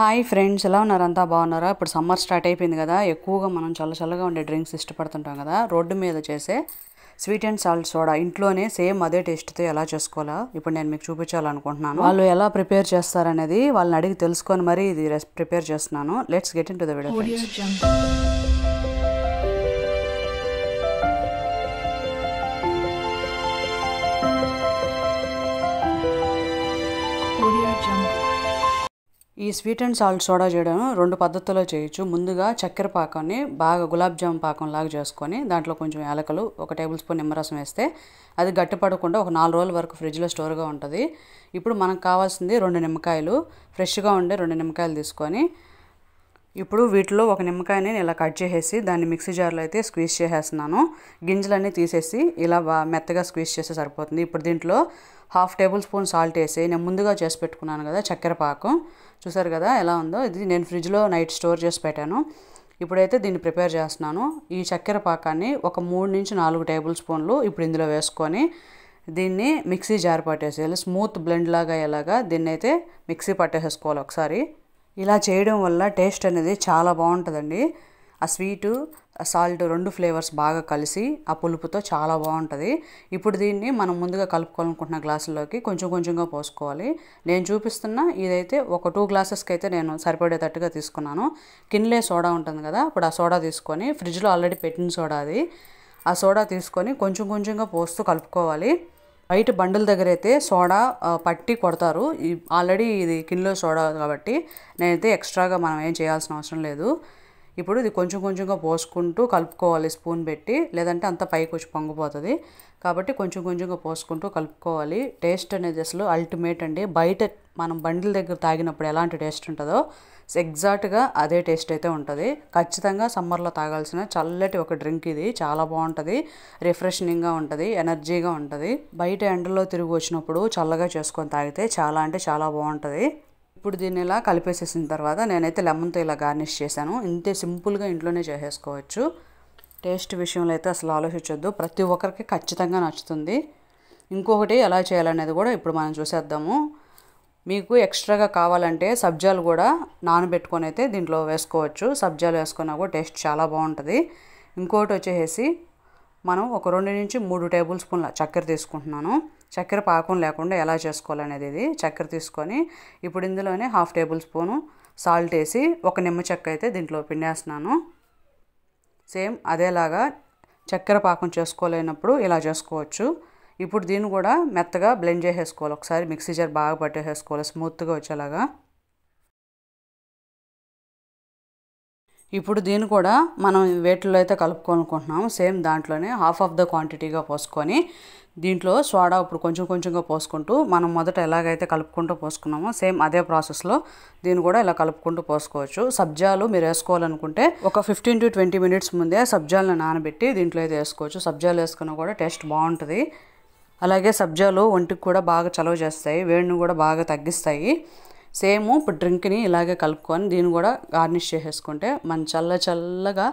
Hi friends, ఎలా ఉన్నారు? అంతా బాగున్నారా? ఇప్పుడు సమ్మర్ స్టార్ట్ అయిపోయింది కదా, ఎక్కువగా మనం చల్లగా ఉండే డ్రింక్స్ ఇష్టపడుతుంటాం కదా. రోడ్డు మీద చేసే స్వీట్ అండ్ సాల్ట్ సోడా ఇంట్లోనే సేమ్ అదే టేస్ట్తో ఎలా చేసుకోవాలా ఇప్పుడు నేను మీకు చూపించాలనుకుంటున్నాను. వాళ్ళు ఎలా ప్రిపేర్ చేస్తారనేది వాళ్ళని అడిగి తెలుసుకొని మరీ ఇది ప్రిపేర్ చేస్తున్నాను. Let's get in to the video. ఈ స్వీట్ అండ్ సాల్ట్ సోడా చేయడం రెండు పద్ధతుల్లో చేయొచ్చు. ముందుగా చక్కెర పాకాన్ని బాగా గులాబ్ జామ్ పాకం లాగా చేసుకొని దాంట్లో కొంచెం యాలకులు, 1 టేబుల్ స్పూన్ నిమ్మరసం వేస్తే అది గట్టిపడకుండా ఒక 4 రోజుల వరకు ఫ్రిడ్జ్లో స్టోర్గా ఉంటుంది. ఇప్పుడు మనకు కావాల్సింది 2 నిమ్మకాయలు, ఫ్రెష్గా ఉండే 2 నిమ్మకాయలు తీసుకొని ఇప్పుడు వీటిలో ఒక నిమ్మకాయని ఇలా కట్ చేసేసి దాన్ని మిక్సీ జార్లో అయితే స్క్వీజ్ చేసేస్తున్నాను. గింజలన్నీ తీసేసి ఇలా మెత్తగా స్క్వీజ్ చేస్తే సరిపోతుంది. ఇప్పుడు దీంట్లో 1/2 టేబుల్ స్పూన్ సాల్ట్ వేసి నేను ముందుగా చేసి పెట్టుకున్నాను కదా చక్కెర పాకం, చూసారు కదా ఎలా ఉందో. ఇది నేను ఫ్రిడ్జ్లో నైట్ స్టోర్ చేసి పెట్టాను. ఇప్పుడైతే దీన్ని ప్రిపేర్ చేస్తున్నాను. ఈ చక్కెర పాకాన్ని ఒక 3 నుంచి 4 టేబుల్ స్పూన్లు ఇప్పుడు ఇందులో వేసుకొని దీన్ని మిక్సీ జార్ పట్టేసేయాలి. స్మూత్ బ్లెండ్ లాగా ఎలాగా దీన్ని అయితే మిక్సీ పట్టేసేసుకోవాలి ఒకసారి. ఇలా చేయడం వల్ల టేస్ట్ అనేది చాలా బాగుంటుందండి. ఆ స్వీటు సాల్ట్ 2 ఫ్లేవర్స్ బాగా కలిసి ఆ పులుపుతో చాలా బాగుంటుంది. ఇప్పుడు దీన్ని మనం ముందుగా కలుపుకోవాలనుకుంటున్న గ్లాసుల్లోకి కొంచెం కొంచెంగా పోసుకోవాలి. నేను చూపిస్తున్న ఇదైతే ఒక 2 గ్లాసెస్కి అయితే నేను సరిపడేటట్టుగా తీసుకున్నాను. కిన్లే సోడా ఉంటుంది కదా, ఇప్పుడు ఆ సోడా తీసుకొని ఫ్రిడ్జ్లో ఆల్రెడీ పెట్టిన సోడా అది, ఆ సోడా తీసుకొని కొంచెం కొంచెంగా పోస్తూ కలుపుకోవాలి. బయట బండుల దగ్గర అయితే సోడా పట్టి కొడతారు. ఆల్రెడీ ఇది కిన్లో సోడా కాబట్టి నేనైతే ఎక్స్ట్రాగా మనం ఏం చేయాల్సిన అవసరం లేదు. ఇప్పుడు ఇది కొంచెం కొంచెంగా పోసుకుంటూ కలుపుకోవాలి స్పూన్ పెట్టి, లేదంటే అంతా పైకి వచ్చి పొంగిపోతుంది. కాబట్టి కొంచెం కొంచెంగా పోసుకుంటూ కలుపుకోవాలి. టేస్ట్ అనేది అసలు అల్టిమేట్ అండి. బయట మనం బండిల దగ్గర తాగినప్పుడు ఎలాంటి టేస్ట్ ఉంటుందో ఎగ్జాక్ట్గా అదే టేస్ట్ అయితే ఉంటుంది. ఖచ్చితంగా సమ్మర్లో తాగాల్సిన చల్లటి ఒక డ్రింక్ ఇది. చాలా బాగుంటుంది, రిఫ్రెషింగ్గా ఉంటుంది, ఎనర్జీగా ఉంటుంది. బయట ఎండలో తిరిగి వచ్చినప్పుడు చల్లగా చేసుకొని తాగితే చాలా అంటే చాలా బాగుంటుంది. ఇప్పుడు దీన్ని ఇలా కలిపేసేసిన తర్వాత నేనైతే లెమన్తో ఇలా గార్నిష్ చేశాను. ఇంతే సింపుల్గా ఇంట్లోనే చేసేసుకోవచ్చు. టేస్ట్ విషయంలో అయితే అసలు ఆలోచించొద్దు, ప్రతి ఒక్కరికి ఖచ్చితంగా నచ్చుతుంది. ఇంకొకటి ఎలా చేయాలనేది కూడా ఇప్పుడు మనం చూసేద్దాము. మీకు ఎక్స్ట్రాగా కావాలంటే సబ్జాలు కూడా నానబెట్టుకొని అయితే దీంట్లో వేసుకోవచ్చు. సబ్జాలు వేసుకున్నా కూడా టేస్ట్ చాలా బాగుంటుంది. ఇంకోటి వచ్చేసి మనం ఒక 2 నుంచి 3 టేబుల్ స్పూన్ల చక్కెర తీసుకుంటున్నాను. చక్కెర పాకం లేకుండా ఎలా చేసుకోవాలనేది ఇది. చక్కెర తీసుకొని ఇప్పుడు ఇందులోనే 1/2 టేబుల్ స్పూను సాల్ట్ వేసి ఒక నిమ్మ చెక్క అయితే దీంట్లో పిండేస్తున్నాను. సేమ్ అదేలాగా చక్కెర పాకం చేసుకోలేనప్పుడు ఇలా చేసుకోవచ్చు. ఇప్పుడు దీన్ని కూడా మెత్తగా బ్లెండ్ చేసేసుకోవాలి. ఒకసారి మిక్సీ జార్ బాగా పట్టేసేసుకోవాలి స్మూత్గా వచ్చేలాగా. ఇప్పుడు దీన్ని కూడా మనం వేటిలో అయితే కలుపుకోవాలనుకుంటున్నాము సేమ్ దాంట్లోనే 1/2 ఆఫ్ ద క్వాంటిటీగా పోసుకొని దీంట్లో సోడా ఇప్పుడు కొంచెం కొంచెంగా పోసుకుంటూ మనం మొదట ఎలాగైతే కలుపుకుంటూ పోసుకున్నామో సేమ్ అదే ప్రాసెస్లో దీన్ని కూడా ఇలా కలుపుకుంటూ పోసుకోవచ్చు. సబ్జాలు మీరు వేసుకోవాలనుకుంటే ఒక 15 to 20 మినిట్స్ ముందే సబ్జాలను నానబెట్టి దీంట్లో అయితే వేసుకోవచ్చు. సబ్జాలు వేసుకున్నా కూడా టేస్ట్ బాగుంటుంది. అలాగే సబ్జాలు ఒంటికి కూడా బాగా చలవ చేస్తాయి, వేడిని కూడా బాగా తగ్గిస్తాయి. సేమ్ ఇప్పుడు డ్రింక్ని ఇలాగే కలుపుకొని దీన్ని కూడా గార్నిష్ చేసేసుకుంటే మన చల్లగా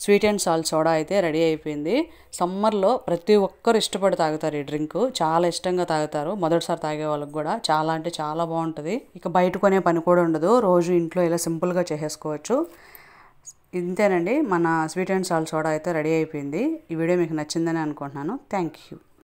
స్వీట్ అండ్ సాల్ట్ సోడా అయితే రెడీ అయిపోయింది. సమ్మర్లో ప్రతి ఒక్కరు ఇష్టపడి తాగుతారు ఈ డ్రింక్, చాలా ఇష్టంగా తాగుతారు. మొదటిసారి తాగే వాళ్ళకి కూడా చాలా అంటే చాలా బాగుంటుంది. ఇక బయట కొనే పని కూడా ఉండదు, రోజు ఇంట్లో ఇలా సింపుల్గా చేసేసుకోవచ్చు. ఇంతేనండి, మన స్వీట్ అండ్ సాల్ట్ సోడా అయితే రెడీ అయిపోయింది. ఈ వీడియో మీకు నచ్చిందని అనుకుంటున్నాను. Thank you.